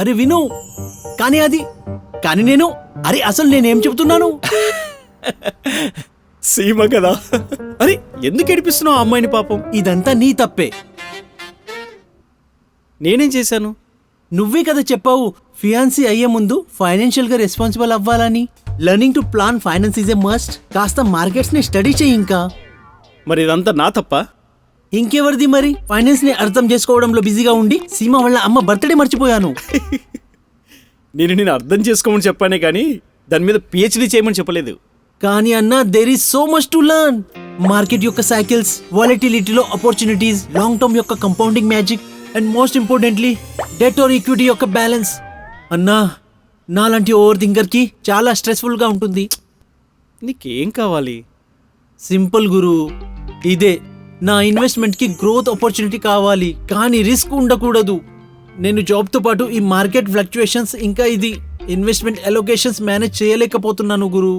అరే విను, కానీ నేను అసలు నేనేం చెబుతున్నాను? సీమ కదా. అరే ఎందుకు ఏడిపిస్తున్నావు ఆ అమ్మాయిని పాపం? ఇదంతా నీ తప్పే. నేనేం చేశాను? నువ్వే కదా చెప్పావు ఫియాన్సీ అయ్యే ముందు ఫైనాన్షియల్ గా రెస్పాన్సిబుల్ అవ్వాలని. Learning to plan finance is a must. కాస్త మార్కెట్స్ ని స్టడీ చేయి. ఇంకా మరి ఇదంతా నా తప్ప? ఇంకెవరిది మరి? ఫైనాన్స్ ని అర్థం చేసుకోవడంలో బిజీగా ఉండి సీమ వాళ్ళ అమ్మ బర్త్డే మర్చిపోయాను. నేను అర్థం చేసుకోమని చెప్పానే కానీ దాని మీద పిహెచ్డి చేయమని చెప్పలేదు. కానీ అన్న, there is so much to learn. Market యొక్క సైకిల్స్, వాలటిలిటీలో ఆపర్చునిటీస్, లాంగ్ టర్మ్ యొక్క compounding magic, and most importantly debt or equity యొక్క బ్యాలెన్స్. అన్నా, నాలాంటి ఓవర్ థింకర్ కి చాలా స్ట్రెస్ఫుల్ గా ఉంటుంది. నీకేం కావాలి? సింపుల్ గురు, ఇదే నా ఇన్వెస్ట్మెంట్ కి గ్రోత్ ఆపర్చునిటీ కావాలి, కానీ రిస్క్ ఉండకూడదు. నేను జాబ్ తో పాటు ఈ మార్కెట్ ఫ్లక్చుయేషన్స్ ఇంకా ఇది ఇన్వెస్ట్మెంట్ అలొకేషన్స్ మేనేజ్ చేయలేకపోతున్నాను గురు.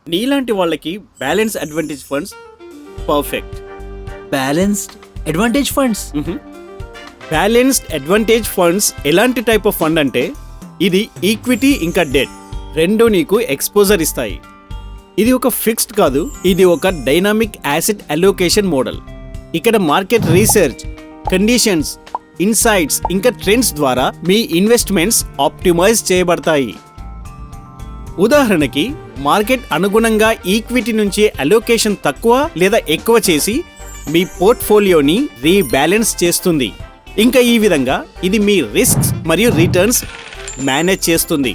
నీలాంటి వాళ్ళకి balance advantage funds perfect. Balanced advantage funds? Balanced advantage funds ఎలాంటి టైప్ ఆఫ్ ఫండ్ అంటే, ఇది ఈక్విటీ ఇంకా డెట్ రెండు నీకు ఎక్స్పోజర్ ఇస్తాయి. ఇది ఒక ఫిక్స్డ్ కాదు, ఇది ఒక డైనామిక్ యాసెట్ అలోకేషన్ మోడల్. ఇక్కడ మార్కెట్ రీసెర్చ్, కండిషన్స్, ఇన్సైట్స్ ఇంకా ట్రెండ్స్ ద్వారా మీ ఇన్వెస్ట్మెంట్స్ ఆప్టిమైజ్ చేయబడతాయి. ఉదాహరణకి, మార్కెట్ అనుగుణంగా ఈక్విటీ నుంచి అలోకేషన్ తక్కువ లేదా ఎక్కువ చేసి మీ పోర్ట్ఫోలియోని రీబ్యాలెన్స్ చేస్తుంది. ఇంకా ఈ విధంగా ఇది మీ రిస్క్స్ మరియు రిటర్న్స్ మేనేజ్ చేస్తుంది.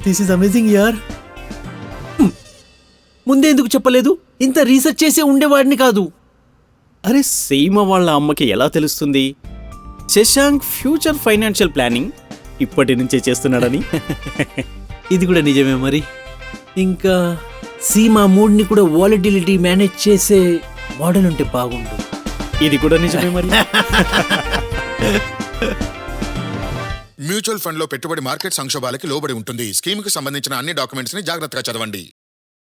దిస్ ఇస్ అమేజింగ్ యార్. ముందే ఎందుకు చెప్పలేదు? ఇంత రీసెర్చ్ చేసి ఉండేవాడిని కాదు. అరే సీమ వాళ్ళ అమ్మకి ఎలా తెలుస్తుంది శశాంక్ ఫ్యూచర్ ఫైనాన్షియల్ ప్లానింగ్ ఇప్పటి నుంచే చేస్తున్నాడని? ఇది కూడా నిజమే మరి. ఇంకా సీమా మూడ్ని కూడా వాలటిలిటీ మేనేజ్ చేసే మోడల్ ఉంటే బాగుండు. ఇది కూడా నిజమే మరి. మ్యూచువల్ ఫండ్ లో పెట్టుబడి మార్కెట్ సంక్షోభాలకి లోబడి ఉంటుంది. స్కీమ్ కి సంబంధించిన అన్ని డాక్యుమెంట్స్ ని జాగ్రత్తగా చదవండి.